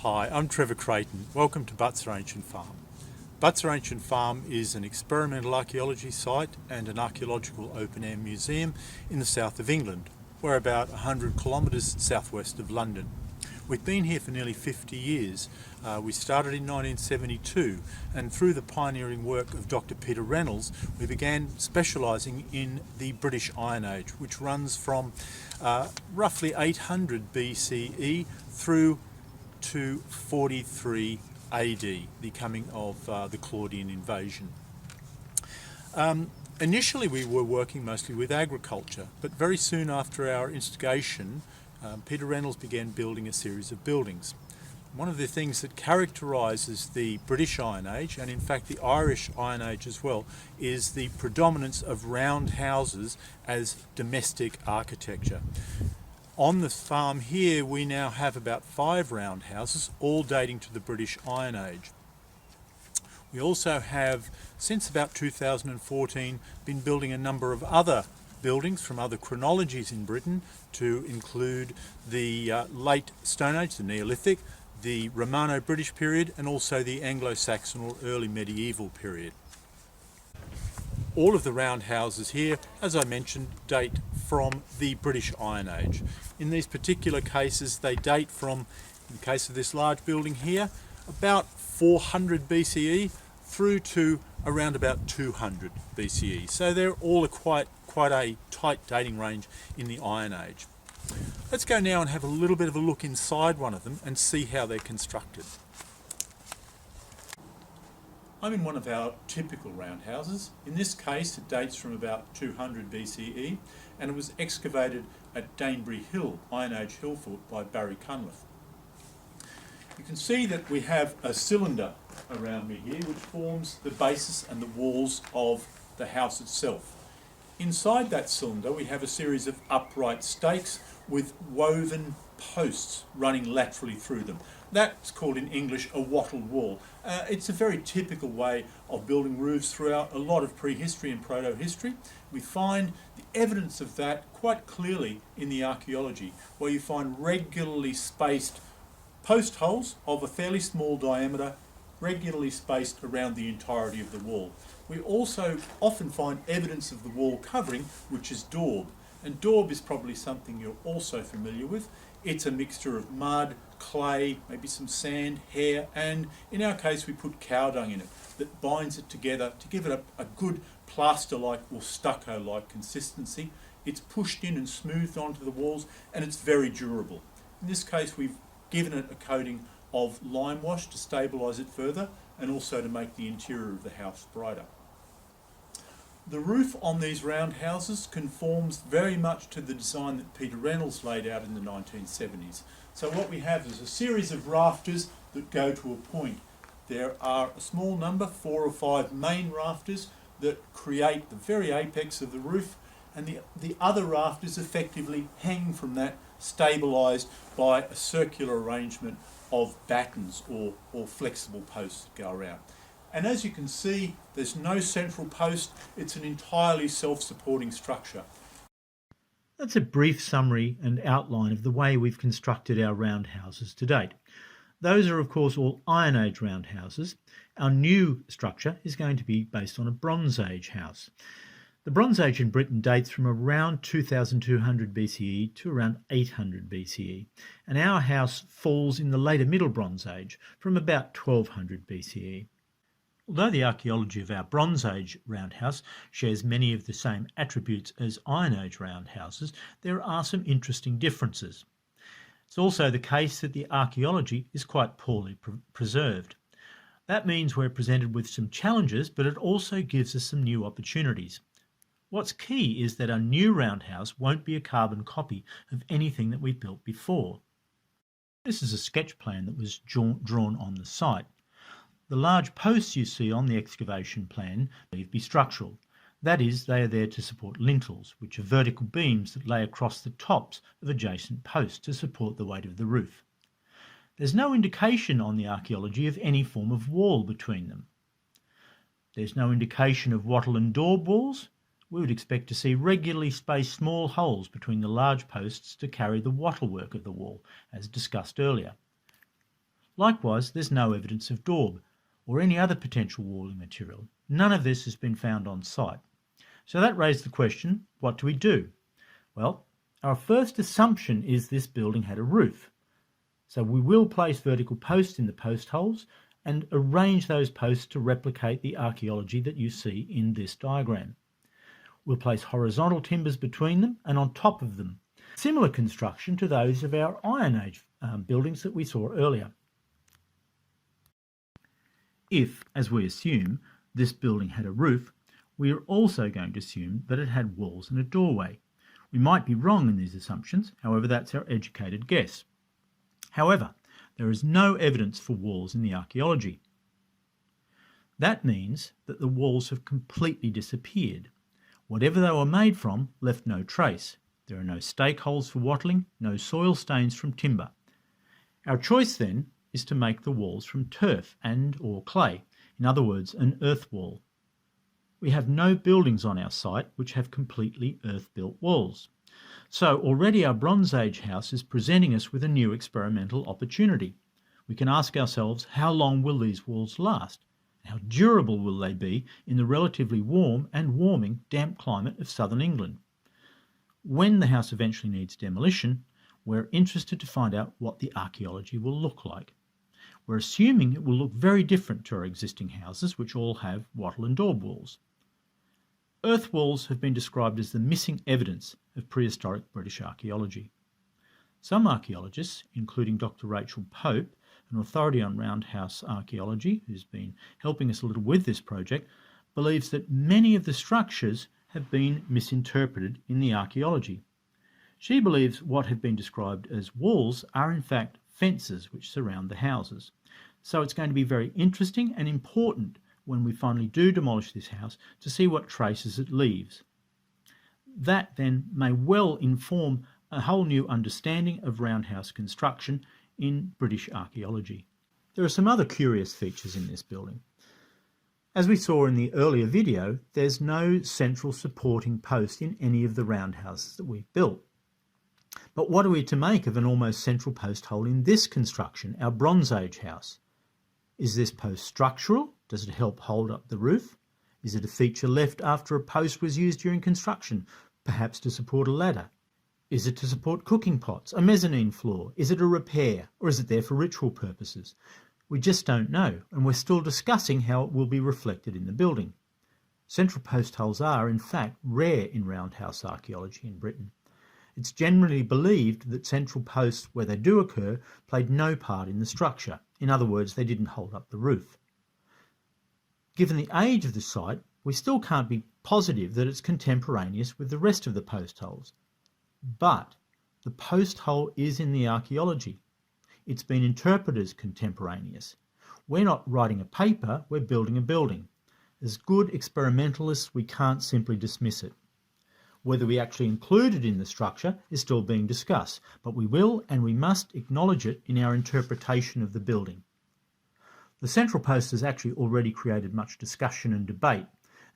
Hi, I'm Trevor Creighton. Welcome to Butser Ancient Farm. Butser Ancient Farm is an experimental archaeology site and an archaeological open-air museum in the south of England. We're about 100 kilometres southwest of London. We've been here for nearly 50 years. We started in 1972, and through the pioneering work of Dr. Peter Reynolds, we began specialising in the British Iron Age, which runs from roughly 800 BCE through to 43 AD, the coming of the Claudian invasion. Initially we were working mostly with agriculture, but very soon after our instigation, Peter Reynolds began building a series of buildings. One of the things that characterises the British Iron Age, and in fact the Irish Iron Age as well, is the predominance of round houses as domestic architecture. On the farm here we now have about 5 round houses, all dating to the British Iron Age. We also have, since about 2014, been building a number of other buildings from other chronologies in Britain, to include the late Stone Age, the Neolithic, the Romano-British period, and also the Anglo-Saxon or early medieval period. All of the round houses here, as I mentioned, date from the British Iron Age. In these particular cases, they date from, in the case of this large building here, about 400 BCE through to around about 200 BCE. So they're all quite a tight dating range in the Iron Age. Let's go now and have a little bit of a look inside one of them and see how they're constructed. I'm in one of our typical roundhouses. In this case it dates from about 200 BCE and it was excavated at Dunch Hill, Iron Age hill fort by Barry Cunliffe. You can see that we have a cylinder around me here which forms the basis and the walls of the house itself. Inside that cylinder we have a series of upright stakes with woven posts running laterally through them. That's called in English a wattled wall. It's a very typical way of building roofs throughout a lot of prehistory and proto-history. We find the evidence of that quite clearly in the archaeology, where you find regularly spaced post holes of a fairly small diameter, regularly spaced around the entirety of the wall. We also often find evidence of the wall covering, which is daub. And daub is probably something you're also familiar with. It's a mixture of mud, clay, maybe some sand, hair, and in our case we put cow dung in it that binds it together to give it a good plaster-like or stucco-like consistency. It's pushed in and smoothed onto the walls, and it's very durable. In this case we've given it a coating of lime wash to stabilise it further and also to make the interior of the house brighter. The roof on these round houses conforms very much to the design that Peter Reynolds laid out in the 1970s. So what we have is a series of rafters that go to a point. There are a small number, 4 or 5 main rafters that create the very apex of the roof, and the other rafters effectively hang from that, stabilised by a circular arrangement of battens or flexible posts that go around. And as you can see, there's no central post. It's an entirely self-supporting structure. That's a brief summary and outline of the way we've constructed our roundhouses to date. Those are of course all Iron Age roundhouses. Our new structure is going to be based on a Bronze Age house. The Bronze Age in Britain dates from around 2200 BCE to around 800 BCE, and our house falls in the later Middle Bronze Age from about 1200 BCE. Although the archaeology of our Bronze Age roundhouse shares many of the same attributes as Iron Age roundhouses, there are some interesting differences. It's also the case that the archaeology is quite poorly preserved. That means we're presented with some challenges, but it also gives us some new opportunities. What's key is that our new roundhouse won't be a carbon copy of anything that we've built before. This is a sketch plan that was drawn on the site. The large posts you see on the excavation plan may be structural. That is, they are there to support lintels, which are vertical beams that lay across the tops of adjacent posts to support the weight of the roof. There's no indication on the archaeology of any form of wall between them. There's no indication of wattle and daub walls. We would expect to see regularly spaced small holes between the large posts to carry the wattle work of the wall, as discussed earlier. Likewise, there's no evidence of daub or any other potential walling material. None of this has been found on site. So that raised the question, what do we do? Well, our first assumption is this building had a roof. So we will place vertical posts in the post holes and arrange those posts to replicate the archaeology that you see in this diagram. We'll place horizontal timbers between them and on top of them. Similar construction to those of our Iron Age buildings that we saw earlier. If, as we assume, this building had a roof, we are also going to assume that it had walls and a doorway. We might be wrong in these assumptions, however that's our educated guess. However, there is no evidence for walls in the archaeology. That means that the walls have completely disappeared. Whatever they were made from left no trace. There are no stake holes for wattling, no soil stains from timber. Our choice then is to make the walls from turf and or clay, in other words, an earth wall. We have no buildings on our site which have completely earth-built walls. So already our Bronze Age house is presenting us with a new experimental opportunity. We can ask ourselves, how long will these walls last? How durable will they be in the relatively warm and warming damp climate of southern England? When the house eventually needs demolition, we're interested to find out what the archaeology will look like. We're assuming it will look very different to our existing houses, which all have wattle and daub walls. Earth walls have been described as the missing evidence of prehistoric British archaeology. Some archaeologists, including Dr. Rachel Pope, an authority on Roundhouse archaeology, who's been helping us a little with this project, believes that many of the structures have been misinterpreted in the archaeology. She believes what have been described as walls are in fact fences which surround the houses. So it's going to be very interesting and important when we finally do demolish this house to see what traces it leaves. That then may well inform a whole new understanding of roundhouse construction in British archaeology. There are some other curious features in this building. As we saw in the earlier video, there's no central supporting post in any of the roundhouses that we've built. But what are we to make of an almost central post hole in this construction, our Bronze Age house? Is this post structural? Does it help hold up the roof? Is it a feature left after a post was used during construction, perhaps to support a ladder? Is it to support cooking pots, a mezzanine floor? Is it a repair, or is it there for ritual purposes? We just don't know, and we're still discussing how it will be reflected in the building. Central post holes are, in fact, rare in roundhouse archaeology in Britain. It's generally believed that central posts, where they do occur, played no part in the structure. In other words, they didn't hold up the roof. Given the age of the site, we still can't be positive that it's contemporaneous with the rest of the post holes. But the post hole is in the archaeology. It's been interpreted as contemporaneous. We're not writing a paper, we're building a building. As good experimentalists, we can't simply dismiss it. Whether we actually include it in the structure is still being discussed, but we will and we must acknowledge it in our interpretation of the building. The central post has actually already created much discussion and debate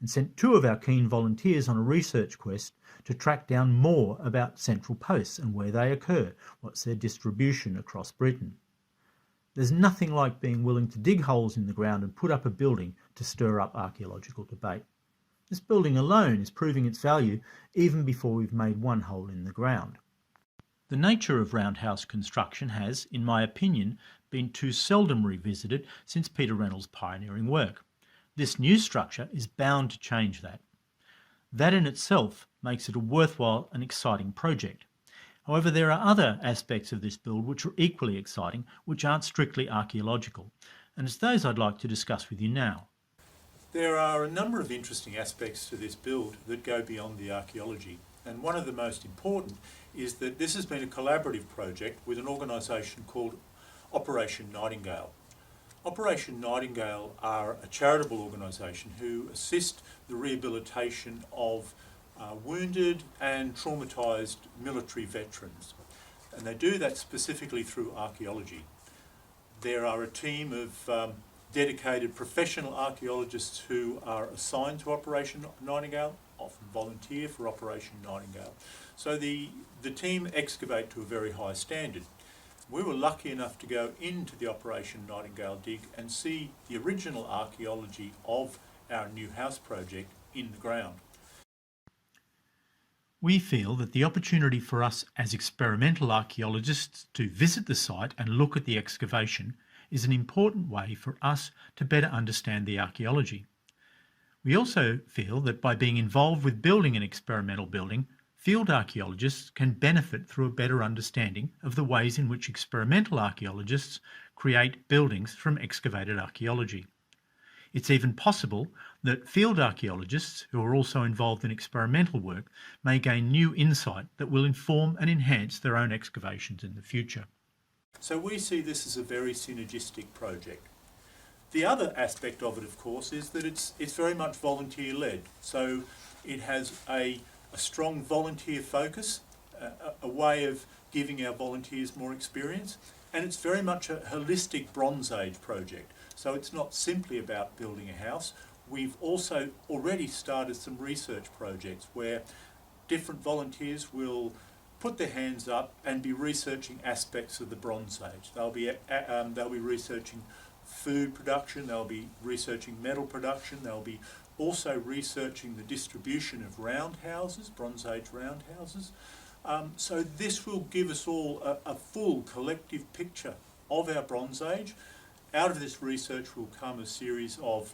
and sent two of our keen volunteers on a research quest to track down more about central posts and where they occur, what's their distribution across Britain. There's nothing like being willing to dig holes in the ground and put up a building to stir up archaeological debate. This building alone is proving its value even before we've made one hole in the ground. The nature of roundhouse construction has, in my opinion, been too seldom revisited since Peter Reynolds' pioneering work. This new structure is bound to change that. That in itself makes it a worthwhile and exciting project. However, there are other aspects of this build which are equally exciting, which aren't strictly archaeological, and it's those I'd like to discuss with you now. There are a number of interesting aspects to this build that go beyond the archaeology, and one of the most important is that this has been a collaborative project with an organisation called Operation Nightingale. Operation Nightingale are a charitable organisation who assist the rehabilitation of wounded and traumatised military veterans, and they do that specifically through archaeology. There are a team of dedicated professional archaeologists who are assigned to Operation Nightingale, often volunteer for Operation Nightingale. So the team excavate to a very high standard. We were lucky enough to go into the Operation Nightingale dig and see the original archaeology of our new house project in the ground. We feel that the opportunity for us as experimental archaeologists to visit the site and look at the excavation is an important way for us to better understand the archaeology. We also feel that by being involved with building an experimental building, field archaeologists can benefit through a better understanding of the ways in which experimental archaeologists create buildings from excavated archaeology. It's even possible that field archaeologists who are also involved in experimental work may gain new insight that will inform and enhance their own excavations in the future. So we see this as a very synergistic project. The other aspect of it, of course, is that it's very much volunteer-led. So it has a strong volunteer focus, a way of giving our volunteers more experience, and it's very much a holistic Bronze Age project. So it's not simply about building a house. We've also already started some research projects where different volunteers will put their hands up and be researching aspects of the Bronze Age. They'll be researching food production, they'll be researching metal production, they'll be also researching the distribution of roundhouses, Bronze Age roundhouses. So this will give us all a full collective picture of our Bronze Age. Out of this research will come a series of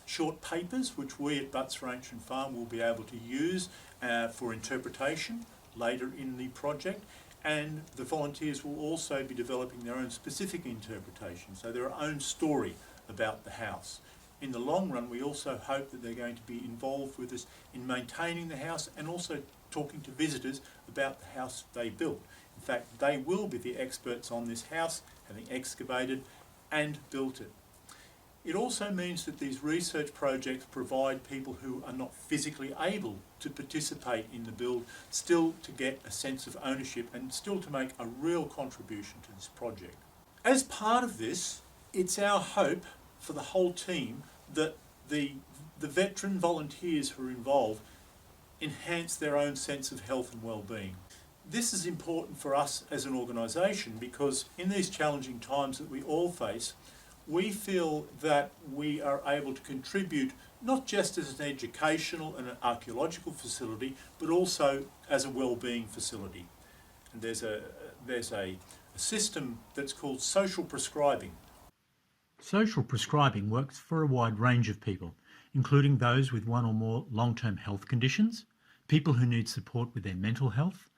short papers which we at Butser Ancient Farm will be able to use for interpretation later in the project, and the volunteers will also be developing their own specific interpretation, so their own story about the house. In the long run, we also hope that they're going to be involved with us in maintaining the house and also talking to visitors about the house they built. In fact, they will be the experts on this house, having excavated and built it. It also means that these research projects provide people who are not physically able to participate in the build still to get a sense of ownership and still to make a real contribution to this project. As part of this, it's our hope for the whole team that the veteran volunteers who are involved enhance their own sense of health and well-being. This is important for us as an organisation because in these challenging times that we all face, we feel that we are able to contribute not just as an educational and an archaeological facility, but also as a well-being facility. And there's a system that's called social prescribing. Social prescribing works for a wide range of people, including those with one or more long-term health conditions, people who need support with their mental health,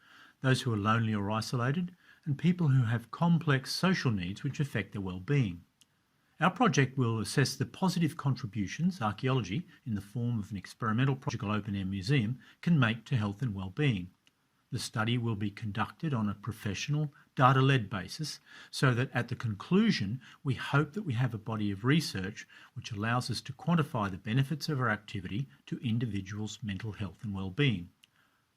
those who are lonely or isolated, and people who have complex social needs which affect their well-being. Our project will assess the positive contributions archaeology, in the form of an experimental archaeological open-air museum, can make to health and well-being. The study will be conducted on a professional, data-led basis so that at the conclusion we hope that we have a body of research which allows us to quantify the benefits of our activity to individuals' mental health and well-being.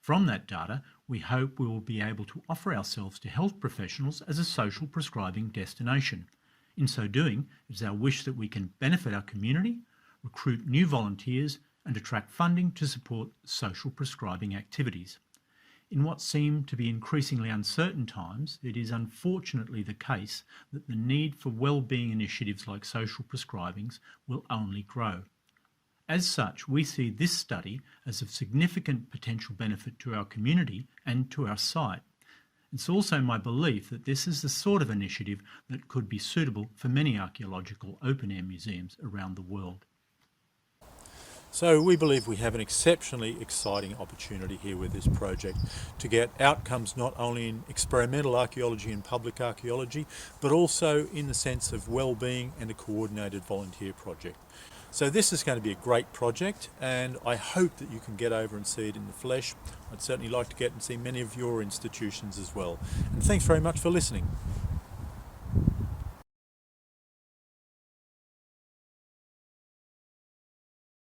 From that data, we hope we will be able to offer ourselves to health professionals as a social prescribing destination. In so doing, it is our wish that we can benefit our community, recruit new volunteers, and attract funding to support social prescribing activities. In what seem to be increasingly uncertain times, it is unfortunately the case that the need for well-being initiatives like social prescribings will only grow. As such, we see this study as of significant potential benefit to our community and to our site. It's also my belief that this is the sort of initiative that could be suitable for many archaeological open-air museums around the world. So we believe we have an exceptionally exciting opportunity here with this project to get outcomes not only in experimental archaeology and public archaeology, but also in the sense of well-being and a coordinated volunteer project. So this is going to be a great project, and I hope that you can get over and see it in the flesh. I'd certainly like to get and see many of your institutions as well. And thanks very much for listening.